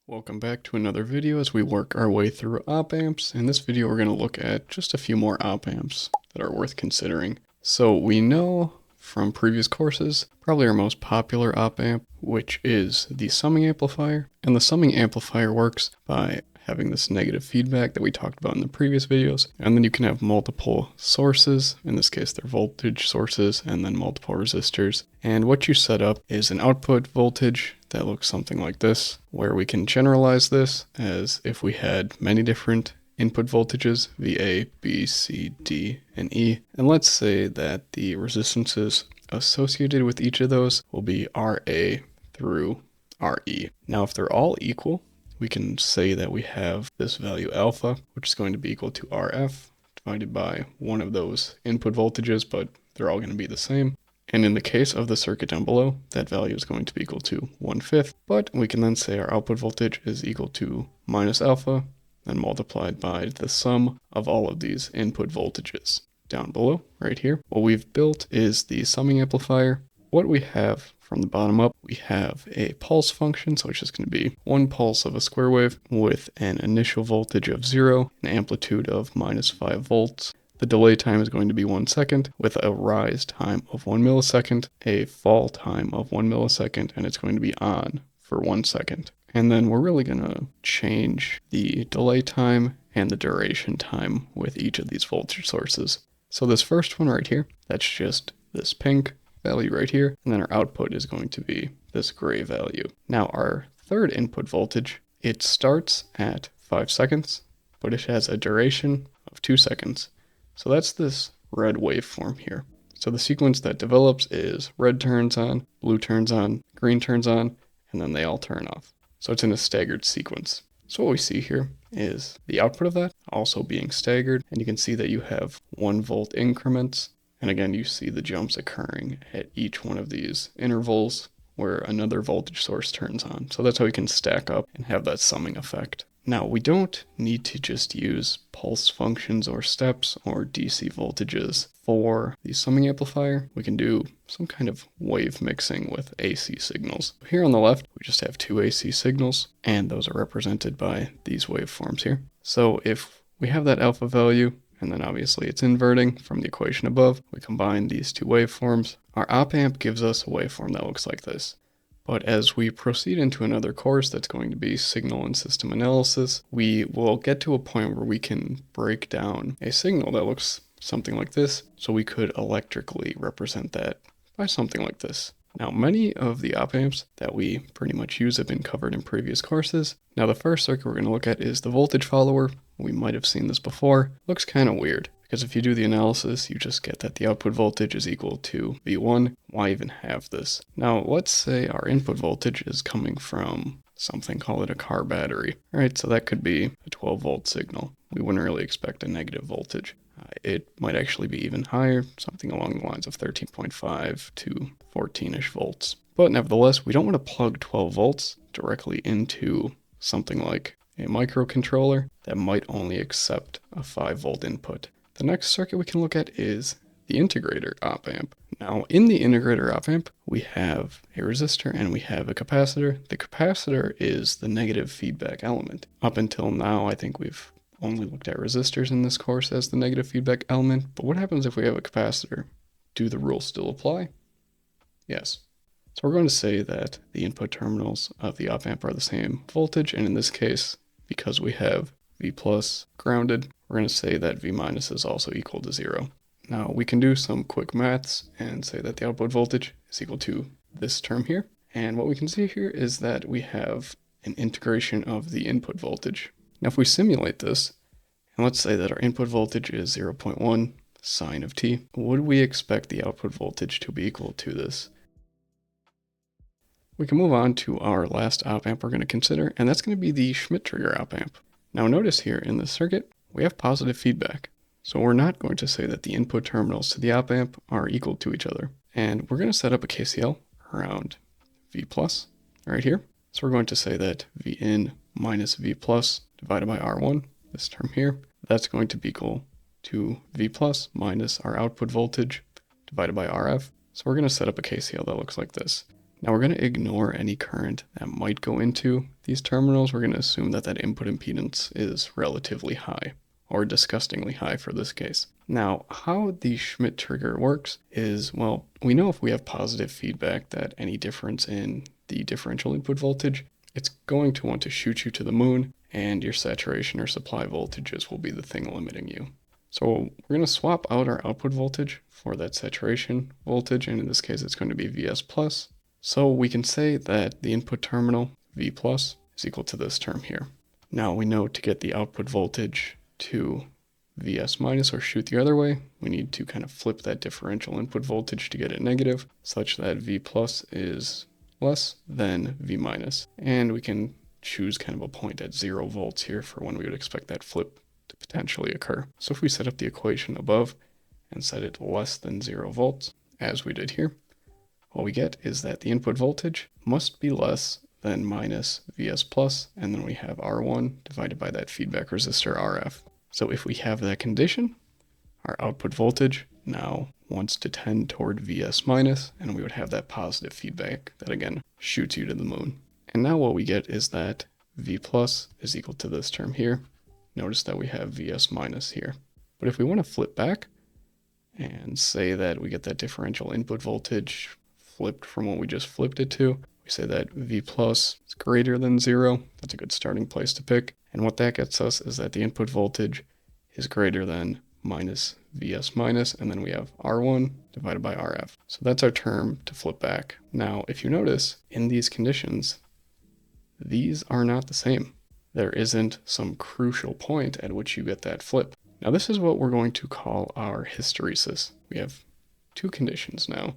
Welcome back to another video as we work our way through op amps. In this video we're going to look at just a few more op amps that are worth considering. So we know from previous courses, probably our most popular op amp, which is the summing amplifier. And the summing amplifier works by having this negative feedback that we talked about in the previous videos. And then you can have multiple sources, in this case they're voltage sources, and then multiple resistors. And what you set up is an output voltage that looks something like this, where we can generalize this as if we had many different input voltages, VA, B, C, D, and E. And let's say that the resistances associated with each of those will be RA through RE. Now, if they're all equal, we can say that we have this value alpha, which is going to be equal to RF divided by one of those input voltages, but they're all going to be the same. And in the case of the circuit down below, that value is going to be equal to 1/5. But we can then say our output voltage is equal to minus alpha, then multiplied by the sum of all of these input voltages. Down below, right here, what we've built is the summing amplifier. What we have from the bottom up, we have a pulse function, so it's just going to be one pulse of a square wave with an initial voltage of 0, an amplitude of minus 5 volts. The delay time is going to be 1 second with a rise time of 1 millisecond, a fall time of 1 millisecond, and it's going to be on for 1 second. And then we're really going to change the delay time and the duration time with each of these voltage sources. So this first one right here, that's just this pink value right here, and then our output is going to be this gray value. Now our third input voltage, it starts at 5 seconds, but it has a duration of 2 seconds. So that's this red waveform here. So the sequence that develops is red turns on, blue turns on, green turns on, and then they all turn off. So it's in a staggered sequence. So what we see here is the output of that also being staggered, and you can see that you have 1 volt increments. And again, you see the jumps occurring at each one of these intervals where another voltage source turns on. So that's how we can stack up and have that summing effect. Now, we don't need to just use pulse functions or steps or DC voltages for the summing amplifier. We can do some kind of wave mixing with AC signals. Here on the left, we just have 2 AC signals, and those are represented by these waveforms here. So if we have that alpha value, and then obviously it's inverting from the equation above, we combine these 2 waveforms. Our op amp gives us a waveform that looks like this. But as we proceed into another course that's going to be signal and system analysis, we will get to a point where we can break down a signal that looks something like this, so we could electrically represent that by something like this. Now, many of the op amps that we pretty much use have been covered in previous courses. Now, the first circuit we're going to look at is the voltage follower. We might have seen this before. Looks kind of weird, because if you do the analysis, you just get that the output voltage is equal to V1. Why even have this? Now, let's say our input voltage is coming from something, call it a car battery. All right, so that could be a 12 volt signal. We wouldn't really expect a negative voltage. It might actually be even higher, something along the lines of 13.5 to 14-ish volts. But nevertheless, we don't want to plug 12 volts directly into something like a microcontroller that might only accept a 5 volt input. The next circuit we can look at is the integrator op amp. Now, in the integrator op amp, we have a resistor and we have a capacitor. The capacitor is the negative feedback element. Up until now, I think we've only looked at resistors in this course as the negative feedback element, but what happens if we have a capacitor? Do the rules still apply? Yes. So we're going to say that the input terminals of the op amp are the same voltage, and in this case, because we have V plus grounded, we're going to say that V minus is also equal to 0. Now we can do some quick maths and say that the output voltage is equal to this term here. And what we can see here is that we have an integration of the input voltage. Now if we simulate this, and let's say that our input voltage is 0.1 sine of t, would we expect the output voltage to be equal to this? We can move on to our last op amp we're going to consider, and that's going to be the Schmitt trigger op amp. Now notice here in this circuit, we have positive feedback. So we're not going to say that the input terminals to the op amp are equal to each other. And we're going to set up a KCL around V plus right here. So we're going to say that V in minus V plus divided by R1, this term here, that's going to be equal to V plus minus our output voltage divided by RF. So we're going to set up a KCL that looks like this. Now we're going to ignore any current that might go into these terminals. We're going to assume that that input impedance is relatively high, or disgustingly high for this case. Now, how the Schmitt trigger works is, well, we know if we have positive feedback that any difference in the differential input voltage, it's going to want to shoot you to the moon, and your saturation or supply voltages will be the thing limiting you. So we're going to swap out our output voltage for that saturation voltage, and in this case it's going to be Vs plus. So we can say that the input terminal, V plus, is equal to this term here. Now we know to get the output voltage to Vs minus, or shoot the other way, we need to kind of flip that differential input voltage to get it negative, such that V plus is less than V minus. And we can choose kind of a point at 0 volts here for when we would expect that flip to potentially occur. So if we set up the equation above and set it less than 0 volts, as we did here, what we get is that the input voltage must be less than minus Vs plus, and then we have R1 divided by that feedback resistor RF. So if we have that condition, our output voltage now wants to tend toward Vs minus, and we would have that positive feedback that again shoots you to the moon. And now what we get is that V plus is equal to this term here. Notice that we have Vs minus here. But if we want to flip back and say that we get that differential input voltage flipped from what we just flipped it to, we say that V plus is greater than 0. That's a good starting place to pick. And what that gets us is that the input voltage is greater than minus Vs minus, and then we have R1 divided by RF. So that's our term to flip back. Now, if you notice, in these conditions, these are not the same. There isn't some crucial point at which you get that flip. Now this is what we're going to call our hysteresis. We have two conditions now,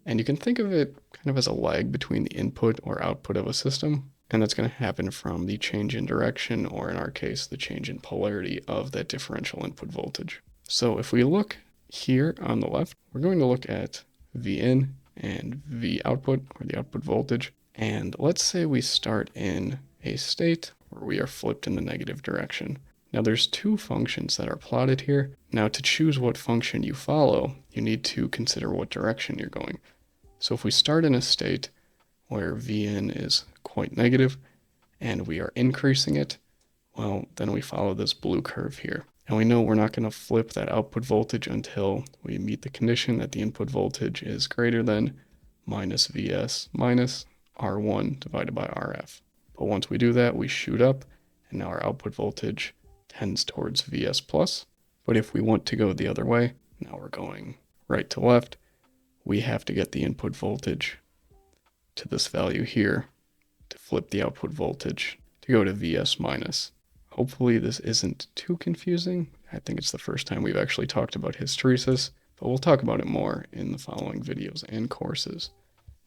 and you can think of it kind of as a lag between the input or output of a system, and that's going to happen from the change in direction, or in our case, the change in polarity of that differential input voltage. So if we look here on the left, we're going to look at V in and V output, or the output voltage, and let's say we start in a state where we are flipped in the negative direction. Now there's two functions that are plotted here. Now to choose what function you follow, you need to consider what direction you're going. So if we start in a state where Vn is quite negative and we are increasing it, well, then we follow this blue curve here. And we know we're not going to flip that output voltage until we meet the condition that the input voltage is greater than minus Vs minus R1 divided by RF. But once we do that, we shoot up, and now our output voltage tends towards Vs plus. But if we want to go the other way, now we're going right to left, we have to get the input voltage to this value here to flip the output voltage to go to Vs minus. Hopefully this isn't too confusing. I think it's the first time we've actually talked about hysteresis, but we'll talk about it more in the following videos and courses.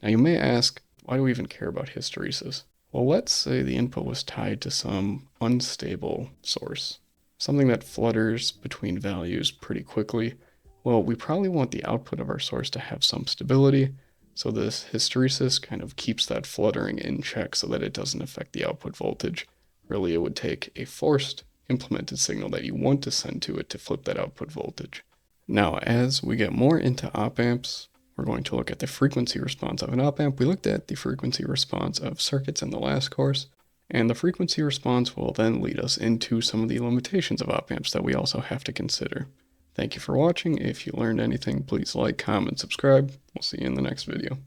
Now you may ask, why do we even care about hysteresis? Well, let's say the input was tied to some unstable source, something that flutters between values pretty quickly. Well, we probably want the output of our source to have some stability, so this hysteresis kind of keeps that fluttering in check so that it doesn't affect the output voltage. Really, it would take a forced implemented signal that you want to send to it to flip that output voltage. Now, as we get more into op amps, we're going to look at the frequency response of an op amp. We looked at the frequency response of circuits in the last course, and the frequency response will then lead us into some of the limitations of op amps that we also have to consider. Thank you for watching. If you learned anything, please like, comment, subscribe. We'll see you in the next video.